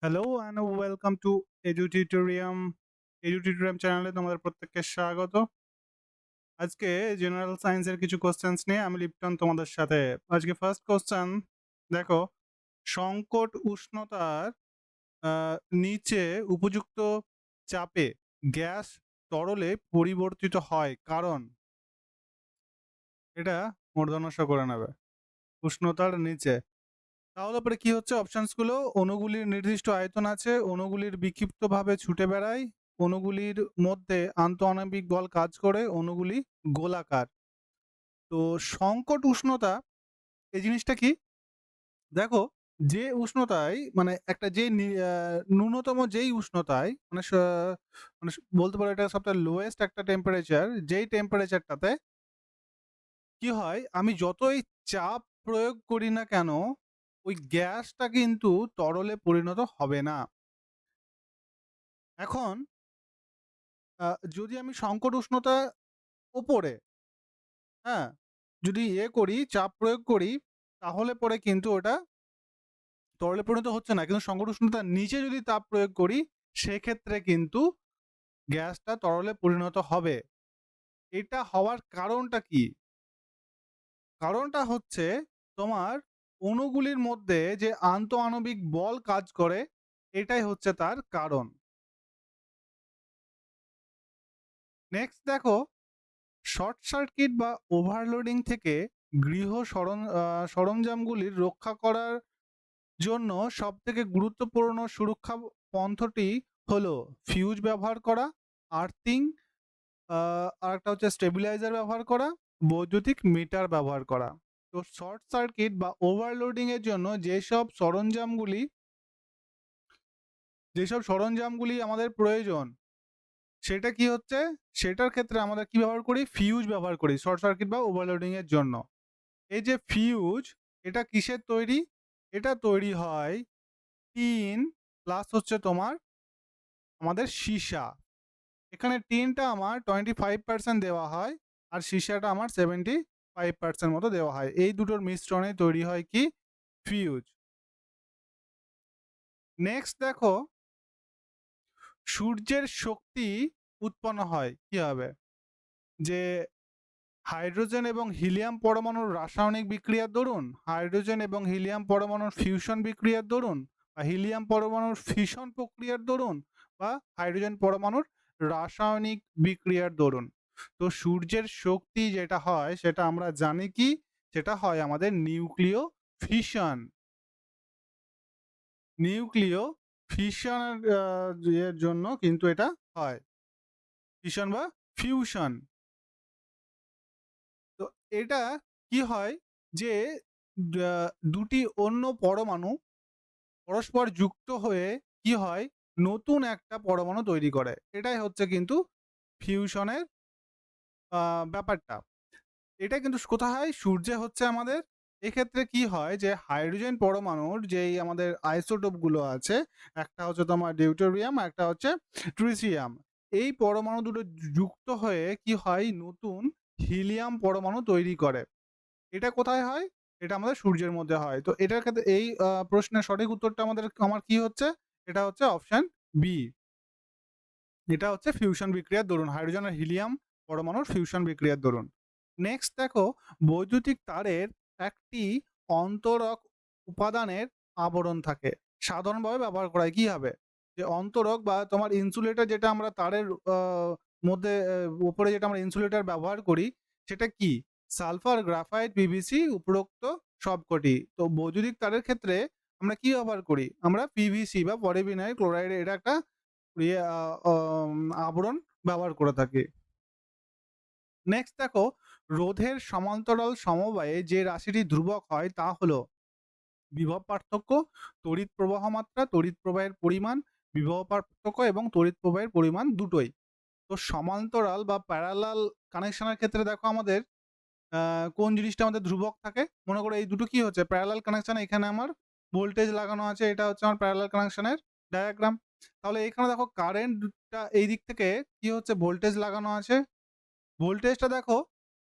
Hello and welcome to Edututorium. Edututorium চ্যানেলে তোমাদের প্রত্যেককে স্বাগত। আজকে জেনারেল সায়েন্সের কিছু কোশ্চেন্স নিয়ে আমি লিপ্টন তোমাদের সাথে। আজকে ফার্স্ট কোশ্চেন দেখো, সংকট উষ্ণতার নিচে উপযুক্ত চাপে গ্যাস তরলে পরিবর্তিত হয় কারণ। এটা মূর্ধন্য করে নেবে, উষ্ণতার নিচে। তাহলে পরে কি হচ্ছে অপশনস গুলো? অণুগুলির নির্দিষ্ট আয়তন আছে, অণুগুলির বিক্ষিপ্তভাবে ছুটে বেড়ায়, অণুগুলির মধ্যে আন্তঃআণবিক বল কাজ করে, অণুগুলি গোলাকার। তো সংকট উষ্ণতা এই জিনিসটা কি? দেখো, যে উষ্ণতায় মানে একটা যে ন্যূনতম যেই উষ্ণতায় বলতে পারো এটা সবচেয়ে লোয়েস্ট একটা টেম্পারেচার, যেই টেম্পারেচারটাতে কি হয়, আমি যতই চাপ প্রয়োগ করি না কেন ওই গ্যাসটা কিন্তু তরলে পরিণত হবে না। এখন যদি আমি সংকট উষ্ণতা ওপরে, হ্যাঁ, যদি করি, চাপ প্রয়োগ করি, তাহলে পরে কিন্তু ওটা তরলে পরিণত হচ্ছে না। কিন্তু সংকট উষ্ণতার নিচে যদি তাপ প্রয়োগ করি, সেক্ষেত্রে কিন্তু গ্যাসটা তরলে পরিণত হবে। এটা হওয়ার কারণটা কি? কারণটা হচ্ছে তোমার অণুগুলির মধ্যে যে আন্তঃআণবিক বল কাজ করে, এটাই হচ্ছে তার কারণ। নেক্সট দেখো, শর্ট সার্কিট বা ওভারলোডিং থেকে গৃহ সরঞ্জামগুলির রক্ষা করার জন্য সবথেকে গুরুত্বপূর্ণ সুরক্ষা পন্থাটি হলো ফিউজ ব্যবহার করা, আর্থিং, আর একটা হচ্ছে স্টেবিলাইজার ব্যবহার করা, বৈদ্যুতিক মিটার ব্যবহার করা। তো শর্ট সার্কিট বা ওভারলোডিং এর জন্য যেসব সরঞ্জামগুলি আমাদের প্রয়োজন, সেটা কি হচ্ছে? সেটার ক্ষেত্রে আমরা কি ব্যবহার করি? ফিউজ ব্যবহার করি শর্ট সার্কিট বা ওভারলোডিং এর জন্য। এই যে ফিউজ, এটা কিসের তৈরি? এটা তৈরি হয় টিন প্লাস হচ্ছে তোমার আমাদের সীসা। এখানে টিনটা আমার 25% দেওয়া হয়, আর সীসাটা আমার 75% মতো দেওয়া হয়। এই দুটোর মিশ্রণে তৈরি হয় কি? ফিউজ। নেক্সট দেখো, সূর্যের শক্তি উৎপন্ন হয় কিভাবে? যে হাইড্রোজেন এবং হিলিয়াম পরমাণুর রাসায়নিক বিক্রিয়ার দরুন, হাইড্রোজেন এবং হিলিয়াম পরমাণুর ফিউশন বিক্রিয়ার দরুন, বা হিলিয়াম পরমাণুর ফিশন প্রক্রিয়ার দরুন, বা হাইড্রোজেন পরমাণুর রাসায়নিক বিক্রিয়ার দরুন। তো সূর্যের শক্তি যেটা হয় সেটা আমরা জানি কি? সেটা হয় আমাদের নিউক্লিয় ফিশন। নিউক্লিয় ফিশন এর জন্য কিন্তু এটা হয়, ফিশন বা ফিউশন। তো এটা কি হয় যে দুটি অন্য পরমাণু পরস্পর যুক্ত হয়ে কি হয়, নতুন একটা পরমাণু তৈরি করে। এটাই হচ্ছে কিন্তু ফিউশনের ব্যাপারটা। এটা কিন্তু কোথায় হয়? সূর্যে হচ্ছে আমাদের। এক্ষেত্রে কি হয় যে হাইড্রোজেন পরমাণুর যেই আমাদের আইসোটোপ গুলো আছে, একটা হচ্ছে তোমার ডিউটেরিয়াম, একটা হচ্ছে ট্রিটিয়াম। এই পরমাণু দুটো যুক্ত হয়ে কি হয়, নতুন হিলিয়াম পরমাণু তৈরি করে। এটা কোথায় হয়? এটা আমাদের সূর্যের মধ্যে হয়। তো এটার ক্ষেত্রে এই প্রশ্নের সঠিক উত্তরটা আমার কি হচ্ছে? এটা হচ্ছে অপশন বি। এটা হচ্ছে ফিউশন বিক্রিয়ার দরুন, হাইড্রোজেন আর হিলিয়াম পরমাণুর ফিউশন বিক্রিয়ার দরুন। নেক্সট দেখো, বৈদ্যুতিক তারের একটি অন্তরক উপাদানের আবরণ থাকে। সাধারণভাবে ব্যবহার করা হয় কিভাবে? যে অন্তরক বা তোমার ইনসুলেটর, যেটা আমরা তারের মধ্যে উপরে যেটা আমরা ইনসুলেটর ব্যবহার করি, সেটা কি? সালফার, গ্রাফাইট, পিভিসি, উপরোক্ত সবকটি। তো বৈদ্যুতিক তারের ক্ষেত্রে আমরা কি ব্যবহার করি? আমরা পিভিসি বা পলিভিনাইল ক্লোরাইড, এটা একটা ইয়ে আবরণ ব্যবহার করে থাকি। নেক্সট দেখো, রোধের সমান্তরাল সমবায়ে যে রাশিটি ধ্রুবক হয় তা হলো বিভব পার্থক্য, তড়িৎ প্রবাহ মাত্রা, তড়িৎ প্রবাহের পরিমাণ, বিভব পার্থক্য এবং তড়িৎ প্রবাহের পরিমাণ দুটোই। তো সমান্তরাল বা প্যারালাল কানেকশনের ক্ষেত্রে দেখো আমাদের কোন জিনিসটা আমাদের ধ্রুবক থাকে? মনে করো এই দুটো কি হচ্ছে প্যারালাল কানেকশন। এখানে আমার ভোল্টেজ লাগানো আছে, এটা হচ্ছে আমার প্যারালাল কানেকশনের ডায়াগ্রাম। তাহলে এখানে দেখো কারেন্টটা এই দিক থেকে কি হচ্ছে, ভোল্টেজ লাগানো আছে। ভোল্টেজটা দেখো,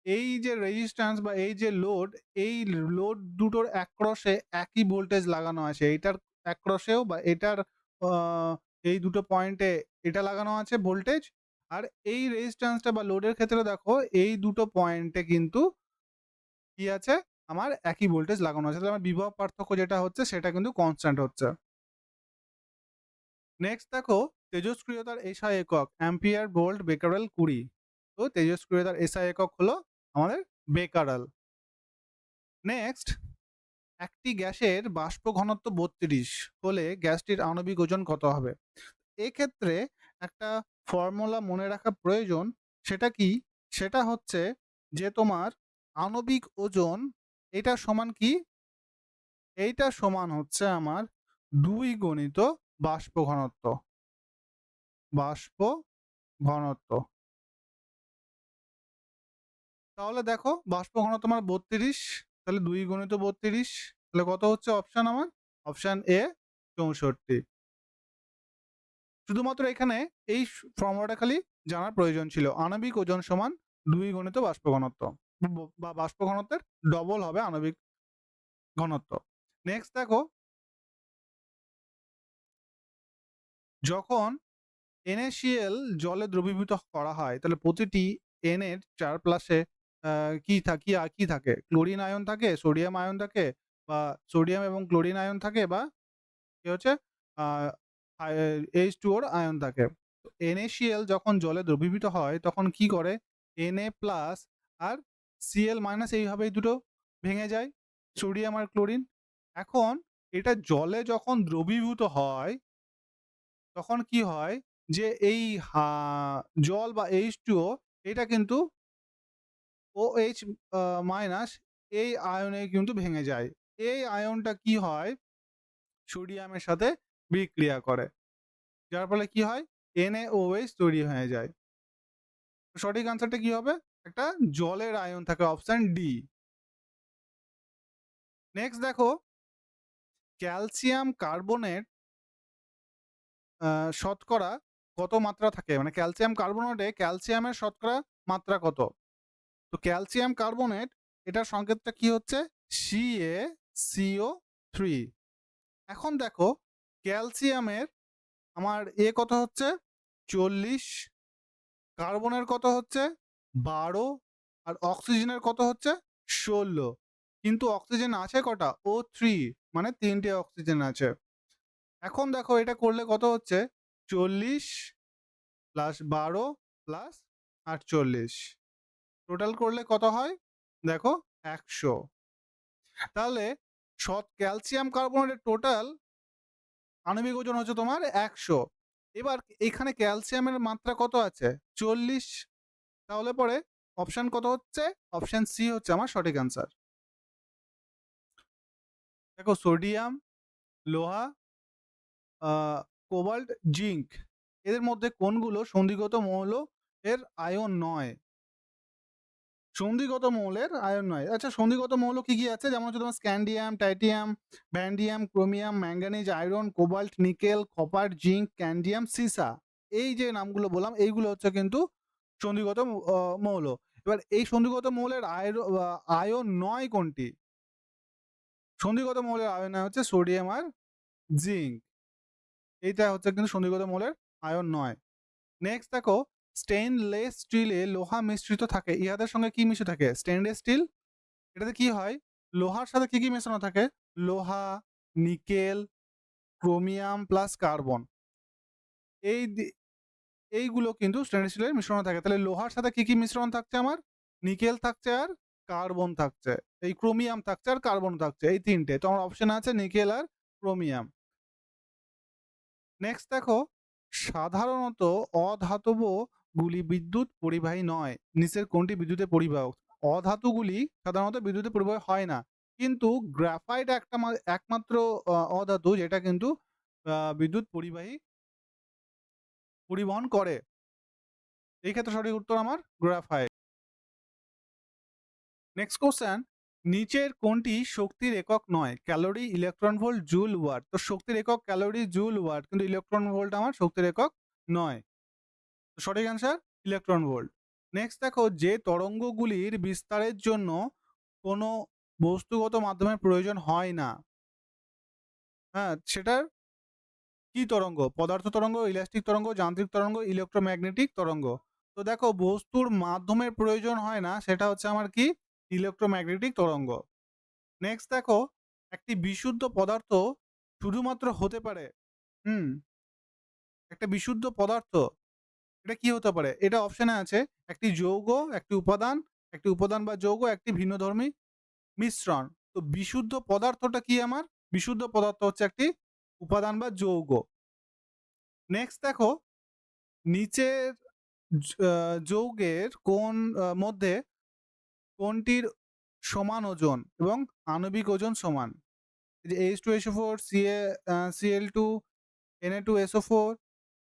এই যে রেজিস্ট্যান্স বা এই যে লোড, এই লোড দুটোর একক্রসে একই ভোল্টেজ লাগানো আছে। এইটার একক্রসেও বা এটার এই দুটো পয়েন্টে এটা লাগানো আছে ভোল্টেজ, আর এই রেজিস্ট্যান্সটা বা লোডের ক্ষেত্রে দেখো এই দুটো পয়েন্টে কিন্তু কি আছে, আমার একই ভোল্টেজ লাগানো আছে, তাহলে আমার বিভব পার্থক্য যেটা হচ্ছে সেটা কিন্তু কনস্ট্যান্ট হচ্ছে। নেক্সট দেখো তেজস্ক্রিয়তার এসআই একক অ্যাম্পিয়ার ভোল্ট বেকারেল 20। তো তেজস্ক্রিয়তার এসআই একক হলো আমাদের বেকারেল। নেক্সট, একটি গ্যাসের বাষ্প ঘনত্ব 32 হলে গ্যাসটির আণবিক ওজন কত হবে? এক্ষেত্রে একটা ফর্মুলা মনে রাখা প্রয়োজন। সেটা কি? সেটা হচ্ছে যে তোমার আণবিক ওজন এটা সমান কি? এইটা সমান হচ্ছে আমার 2 গণিত বাষ্প ঘনত্ব। বাষ্প ঘনত্ব। তাহলে দেখো বাষ্প ঘনত্ব আমার 32, তাহলে 2 গণিত 32, তাহলে কত হচ্ছে অপশন আমার? Option A 64। শুধুমাত্র এখানে এই ফর্মুলাটা খালি জানার প্রয়োজন ছিল, আণবিক ওজন সমান 2 গণিত বাষ্প ঘনত্ব, বা বাষ্প ঘনত্বের ডবল হবে আণবিক ঘনত্ব। নেক্সট দেখো, যখন NaCl জলে দ্রবীভূত করা হয় তাহলে প্রতিটি N এর চারপাশে কি থাকে? ক্লোরিন আয়ন থাকে, সোডিয়াম আয়ন থাকে, বা সোডিয়াম এবং ক্লোরিন আয়ন থাকে, বা কি হচ্ছে H2O আয়ন থাকে। তো NaCl যখন জলে দ্রবীভূত হয় তখন কি করে? Na প্লাস আর Cl মাইনাস এইভাবে দুটো ভেঙে যায়, সোডিয়াম আর ক্লোরিন। এখন এটা জলে যখন দ্রবীভূত হয় তখন কি হয় যে এই জল বা H2O এটা কিন্তু OH মাইনাস এই আয়নে কিন্তু ভেঙে যায়। এই আয়নটা কি হয়? সোডিয়ামের সাথে বিক্রিয়া করে, যার ফলে কি হয়? NaOH তৈরি হয়ে যায়। সঠিক আনসারটা কি হবে? একটা জলের আয়ন থাকে, অপশন ডি। নেক্সট দেখো, ক্যালসিয়াম কার্বনেট শতকরা কত মাত্রা থাকে? মানে ক্যালসিয়াম কার্বনেটে ক্যালসিয়ামের শতকরা মাত্রা কত? তো ক্যালসিয়াম কার্বনেট এটার সংকেতটা কি হচ্ছে? CaCO3। এখন দেখো ক্যালসিয়ামের আমার কত হচ্ছে? 40, কার্বনের কত হচ্ছে? 12, আর অক্সিজেনের কত হচ্ছে? 16। কিন্তু অক্সিজেন আছে কটা? O3, মানে 3টে অক্সিজেন আছে। এখন দেখো এটা করলে কত হচ্ছে? 40 প্লাস 12 প্লাস 48, টোটাল করলে কত হয়? দেখো 100। তাহলে ক্যালসিয়াম কার্বনেটের টোটাল আণবিক ওজন হচ্ছে তোমার 100। এবার এখানে ক্যালসিয়ামের মাত্রা কত আছে? 40। তাহলে পরে অপশন কত হচ্ছে? অপশন সি হচ্ছে আমার সঠিক অ্যান্সার। দেখো সোডিয়াম, লোহা, কোবাল্ট, জিঙ্ক এদের মধ্যে কোনগুলো সন্ধিগত মৌল এর আয়ন নয়? সন্ধিগত মৌলের আয়ন নয়। আচ্ছা, সন্ধিগত মৌল কি কি আছে? যেমন হচ্ছে তোমার scandium, titanium, vanadium, chromium, manganese, iron, cobalt, nickel, copper, zinc, ক্যান্ডিয়াম, সিসা। এই যে নামগুলো বললাম এইগুলো হচ্ছে কিন্তু সন্ধিগত মৌল। এবার এই সন্ধিগত মৌলের আয়ন নয় কোনটি? সন্ধিগত মৌলের আয়ন হচ্ছে সোডিয়াম আর জিঙ্ক। এইটা হচ্ছে কিন্তু সন্ধিগত মৌলের আয়ন নয়। নেক্সট দেখো, স্টেইনলেস স্টিলে লোহা মিশ্রিত থাকে, ইহাদের সঙ্গে কি মিশে থাকে? স্টেইনলেস স্টিল এটাতে কি হয়? লোহার সাথে কি কি মেশানো থাকে? লোহা, নিকেল, ক্রোমিয়াম প্লাস কার্বন। এই এইগুলো কিন্তু স্টেনলেস স্টিলের মিশ্রণ থাকে। তাহলে লোহার সাথে কি কি মিশ্রণ থাকছে আমার? নিকেল থাকছে আর কার্বন থাকছে, এই ক্রোমিয়াম থাকছে আর কার্বন থাকছে, এই তিনটে। তো আমার অপশন আছে নিকেল আর ক্রোমিয়াম। নেক্সট দেখো, সাধারণত অধাতব গুলি বিদ্যুৎ পরিবাহী নয়, নিচের কোনটি বিদ্যুতের পরিবাহক? অধাতুগুলি সাধারণত বিদ্যুতের পরিবাহী হয় না, কিন্তু গ্রাফাইট একমাত্র অধাতু যেটা কিন্তু বিদ্যুৎ পরিবহন করে। এই ক্ষেত্রে সঠিক উত্তর আমার গ্রাফাইট। নেক্সট কোশ্চেন, নিচের কোনটি শক্তির একক নয়? Calorie, electron volt, joule, watt. তো শক্তির একক ক্যালোরি, জুল, ওয়াট, কিন্তু ইলেকট্রন ভোল্ট আমার শক্তির একক নয়। সঠিক অ্যান্সার ইলেকট্রন ভোল্ট। নেক্সট দেখো, যে তরঙ্গগুলির বিস্তারের জন্য কোনো বস্তুগত মাধ্যমের প্রয়োজন হয় না, হ্যাঁ সেটার কি তরঙ্গ? পদার্থ তরঙ্গ, ইলাস্টিক তরঙ্গ, যান্ত্রিক তরঙ্গ, ইলেক্ট্রোম্যাগনেটিক তরঙ্গ। তো দেখো বস্তুর মাধ্যমের প্রয়োজন হয় না, সেটা হচ্ছে আমার কি? ইলেক্ট্রোম্যাগনেটিক তরঙ্গ। নেক্সট দেখো, একটি বিশুদ্ধ পদার্থ শুধুমাত্র হতে পারে হুম, একটা বিশুদ্ধ পদার্থ এটা কি হতে পারে? এটা অপশনে আছে একটি যৌগ, একটি উপাদান বা যৌগ, একটি ভিন্নধর্মী মিশ্রণ। তো বিশুদ্ধ পদার্থটা কি আমার? বিশুদ্ধ পদার্থ হচ্ছে একটি উপাদান বা যৌগ। নেক্সট দেখো, নিচের যৌগের মধ্যে কোনটির সমান ওজন এবং আণবিক ওজন সমান? এই যে H2SO4, Cl2, Na2SO4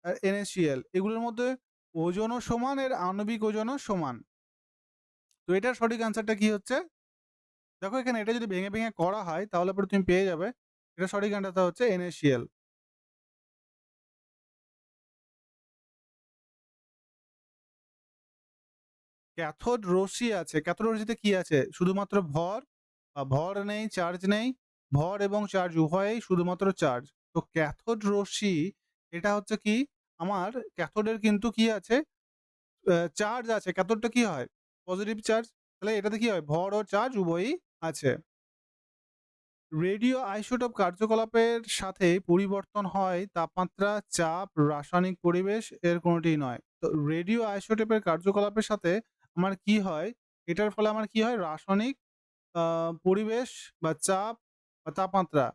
আর NaCl, এগুলোর মধ্যে ওজনও সমান, এর আণবিক ওজনও সমান। তো এটার সঠিক অ্যান্সারটা কি হচ্ছে? দেখো এখানে এটা যদি ভেঙে ভেঙে করা হয় তাহলে পরে তুমি পেয়ে যাবে। এটা সঠিক অ্যান্সারটা হচ্ছে NaCl। ক্যাথোড রশ্মি আছে, ক্যাথোড রশ্মিতে কি আছে? শুধুমাত্র ভর, ভর নেই, চার্জ নেই। ভর এবং চার্জ উভয়েই শুধুমাত্র চার্জ। তো ক্যাথোড রশ্মি এটা হচ্ছে কি? আমার ক্যাথোডের কিন্তু কি আছে? চার্জ আছে। ক্যাথোডটা কি হয়? Positive charge. তাহলে এটাতে কি হয়? ভর ও চার্জ উভয়ই আছে। রেডিও আইসোটোপ কার্যকলাপের সাথে পরিবর্তন হয় তাপমাত্রা, চাপ, রাসায়নিক পরিবেশ, এর কোনোটিই নয়। তো রেডিও আইসোটোপের কার্যকলাপের সাথে আমার কি হয়? এটার ফলে আমার কি হয়? রাসায়নিক পরিবেশ বা চাপ বা তাপমাত্রা,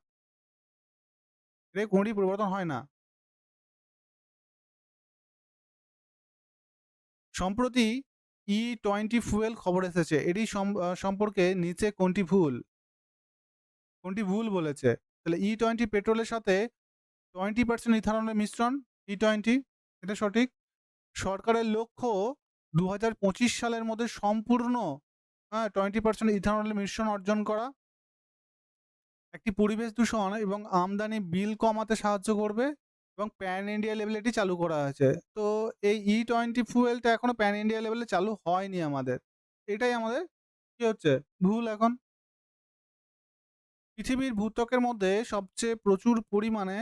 এর কোনোটি পরিবর্তন হয় না। সম্প্রতি E20 ফুয়েল খবর এসেছে। এটি সম্পর্কে নিচে কোনটি ভুল বলেছে? তাহলে E20 পেট্রোলের সাথে 20% ইথানলের মিশ্রণ, E20 এটা সঠিক। সরকারের লক্ষ্য ২০২৫ সালের মধ্যে সম্পূর্ণ 20% ইথানলের মিশ্রণ অর্জন করা। একটি পরিবেশ দূষণ এবং আমদানি বিল কমাতে সাহায্য করবে এবং প্যান ইন্ডিয়া লেভেলে এটি চালু করা হয়েছে। তো এই E20 ফুয়েলটা এখনো প্যান ইন্ডিয়া লেভেলে চালু হয়নি আমাদের। এটাই আমাদের কি হচ্ছে? ভুল এখন। পৃথিবীর ভূত্বকের মধ্যে সবচেয়ে প্রচুর পরিমাণে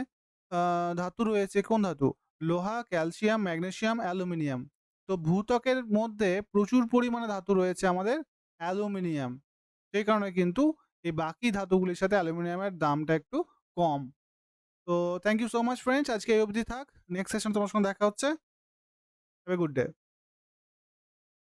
ধাতু রয়েছে কোন ধাতু? লোহা, ক্যালসিয়াম, ম্যাগনেসিয়াম, অ্যালুমিনিয়াম। তো ভূত্বকের মধ্যে প্রচুর পরিমাণে ধাতু রয়েছে আমাদের অ্যালুমিনিয়াম। সেই কারণে কিন্তু এই বাকি ধাতুগুলির সাথে অ্যালুমিনিয়ামের দামটা একটু কম। তো thank you so much friends. আজকে এই অবধি থাক। নেক্সট সেশন তোমার সঙ্গে দেখা হচ্ছে। Have a good day.